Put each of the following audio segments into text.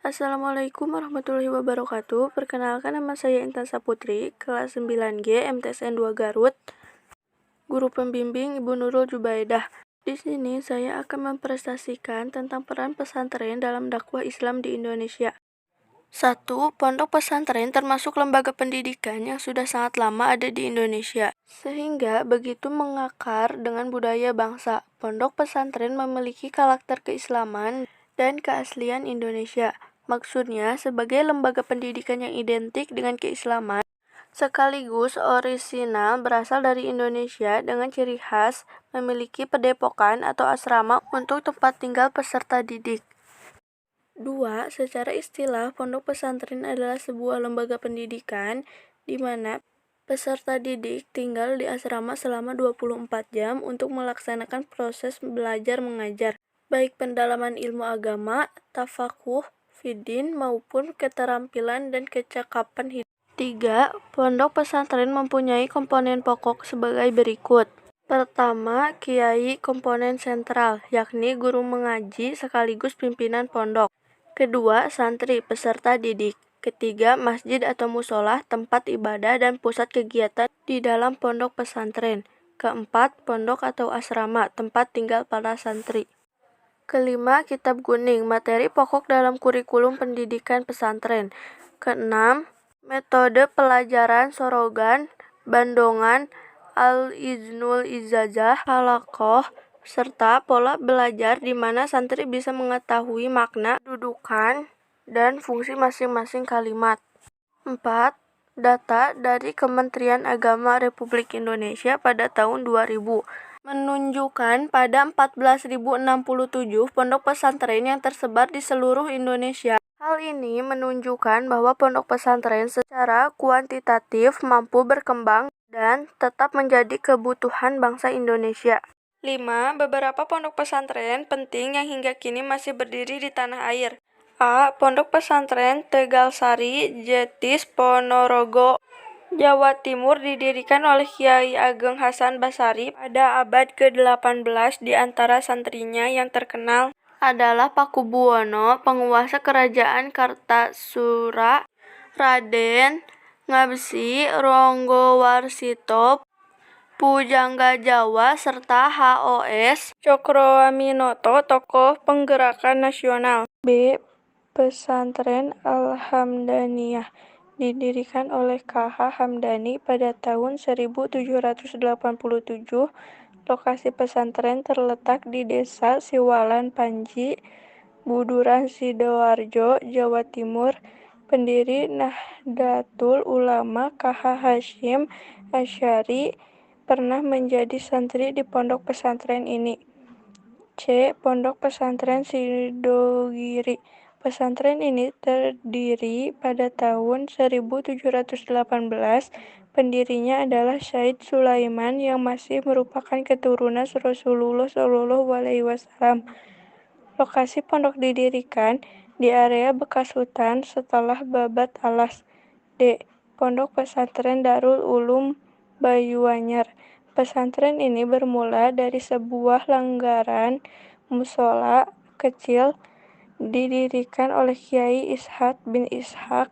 Assalamualaikum warahmatullahi wabarakatuh. Perkenalkan, nama saya Intan Saputri, kelas 9G MTSN 2 Garut. Guru pembimbing Ibu Nurul Jubaidah. Di sini saya akan mempresentasikan tentang peran pesantren dalam dakwah Islam di Indonesia. 1. Pondok pesantren termasuk lembaga pendidikan yang sudah sangat lama ada di Indonesia, sehingga begitu mengakar dengan budaya bangsa. Pondok pesantren memiliki karakter keislaman dan keaslian Indonesia. Maksudnya, sebagai lembaga pendidikan yang identik dengan keislaman, sekaligus orisinal berasal dari Indonesia dengan ciri khas memiliki padepokan atau asrama untuk tempat tinggal peserta didik. 2. Secara istilah, pondok pesantren adalah sebuah lembaga pendidikan di mana peserta didik tinggal di asrama selama 24 jam untuk melaksanakan proses belajar mengajar, baik pendalaman ilmu agama, tafakuh, fiddin, maupun keterampilan dan kecakapan hidup. 3. Pondok pesantren mempunyai komponen pokok sebagai berikut. Pertama, kiai komponen sentral, yakni guru mengaji sekaligus pimpinan pondok. Kedua, santri peserta didik. Ketiga, masjid atau musola, tempat ibadah dan pusat kegiatan di dalam pondok pesantren. Keempat, pondok atau asrama, tempat tinggal para santri. Kelima, kitab kuning, materi pokok dalam kurikulum pendidikan pesantren. Keenam, metode pelajaran sorogan, bandongan, al-iznul izazah, halaqoh, serta pola belajar di mana santri bisa mengetahui makna, dudukan, dan fungsi masing-masing kalimat. 4. Data dari Kementerian Agama Republik Indonesia pada tahun 2000 menunjukkan pada 14.067 pondok pesantren yang tersebar di seluruh Indonesia. Hal ini menunjukkan bahwa pondok pesantren secara kuantitatif mampu berkembang dan tetap menjadi kebutuhan bangsa Indonesia. 5. Beberapa pondok pesantren penting yang hingga kini masih berdiri di tanah air. A. Pondok Pesantren Tegalsari, Jetis, Ponorogo, Jawa Timur didirikan oleh Kiai Ageng Hasan Basari pada abad ke-18. Di antara santrinya yang terkenal adalah Pakubuwono, penguasa kerajaan Kartasura, Raden Ngabsi Ronggowarsito, Pujangga Jawa, serta HOS Cokroaminoto, tokoh penggerakan nasional. B. Pesantren Al-Hamdaniyah didirikan oleh KH Hamdani pada tahun 1787. Lokasi pesantren terletak di Desa Siwalan Panji, Buduran Sidoarjo, Jawa Timur. Pendiri Nahdlatul Ulama KH Hasyim Asy'ari pernah menjadi santri di pondok pesantren ini. C. Pondok Pesantren Sidogiri. Pesantren ini terdiri pada tahun 1718. Pendirinya adalah Syed Sulaiman yang masih merupakan keturunan Rasulullah SAW. Lokasi pondok didirikan di area bekas hutan setelah babat alas. D. Pondok Pesantren Darul Ulum Bayuanyar. Pesantren ini bermula dari sebuah langgaran musola kecil didirikan oleh Kiai Ishaq bin Ishaq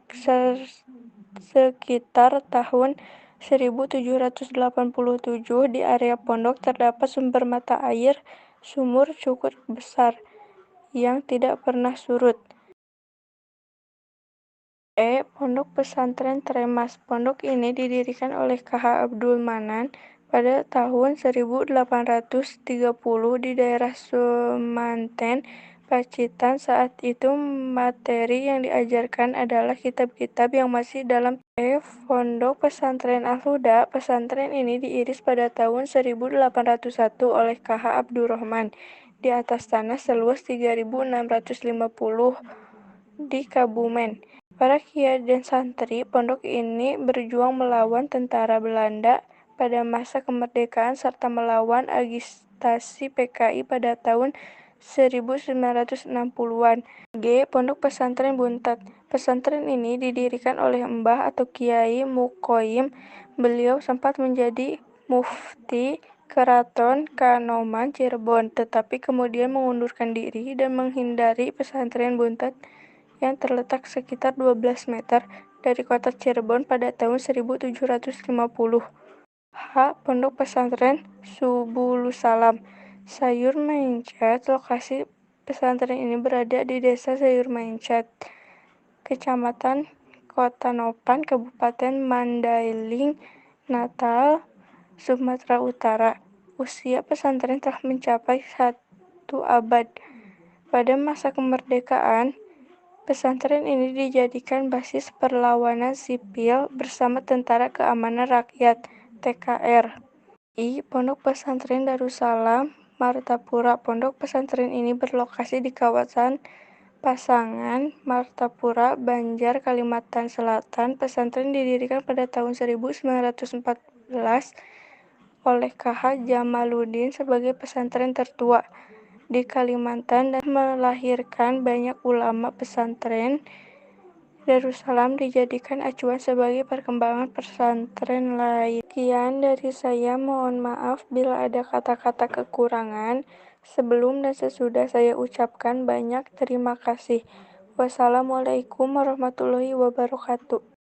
sekitar tahun 1787. Di area pondok terdapat sumber mata air sumur cukup besar yang tidak pernah surut. Pondok Pesantren Tremas. Pondok ini didirikan oleh KH Abdul Manan pada tahun 1830 di daerah Semanten, Pacitan. Saat itu materi yang diajarkan adalah kitab-kitab yang masih dalam. Pondok Pesantren Al-Huda. Pesantren ini diiris pada tahun 1801 oleh KH Abdurrahman di atas tanah seluas 3.650 di Kabumen. Para kiai dan santri pondok ini berjuang melawan tentara Belanda pada masa kemerdekaan serta melawan agitasi PKI pada tahun 1960-an. G. Pondok Pesantren Buntat. Pesantren ini didirikan oleh Mbah atau Kiai Muqoyim. Beliau sempat menjadi mufti Keraton Kanoman Cirebon, tetapi kemudian mengundurkan diri dan menghindari pesantren Buntat yang terletak sekitar 12 meter dari kota Cirebon pada tahun 1750. H. Pondok Pesantren Subulusalam Sayur Mencet. Lokasi pesantren ini berada di Desa Sayur Mencet, Kecamatan Kota Nopan, Kabupaten Mandailing, Natal, Sumatera Utara. Usia pesantren telah mencapai 1 abad. Pada masa kemerdekaan, pesantren ini dijadikan basis perlawanan sipil bersama Tentara Keamanan Rakyat (TKR). Pondok Pesantren Darussalam Martapura. Pondok pesantren ini berlokasi di kawasan Pasangan, Martapura, Banjar, Kalimantan Selatan. Pesantren didirikan pada tahun 1914 oleh KH Jamaluddin sebagai pesantren tertua di Kalimantan dan melahirkan banyak ulama. Pesantren Darussalam dijadikan acuan sebagai perkembangan pesantren lain. Sekian dari saya, mohon maaf bila ada kata-kata kekurangan. Sebelum dan sesudah saya ucapkan banyak terima kasih. Wassalamualaikum warahmatullahi wabarakatuh.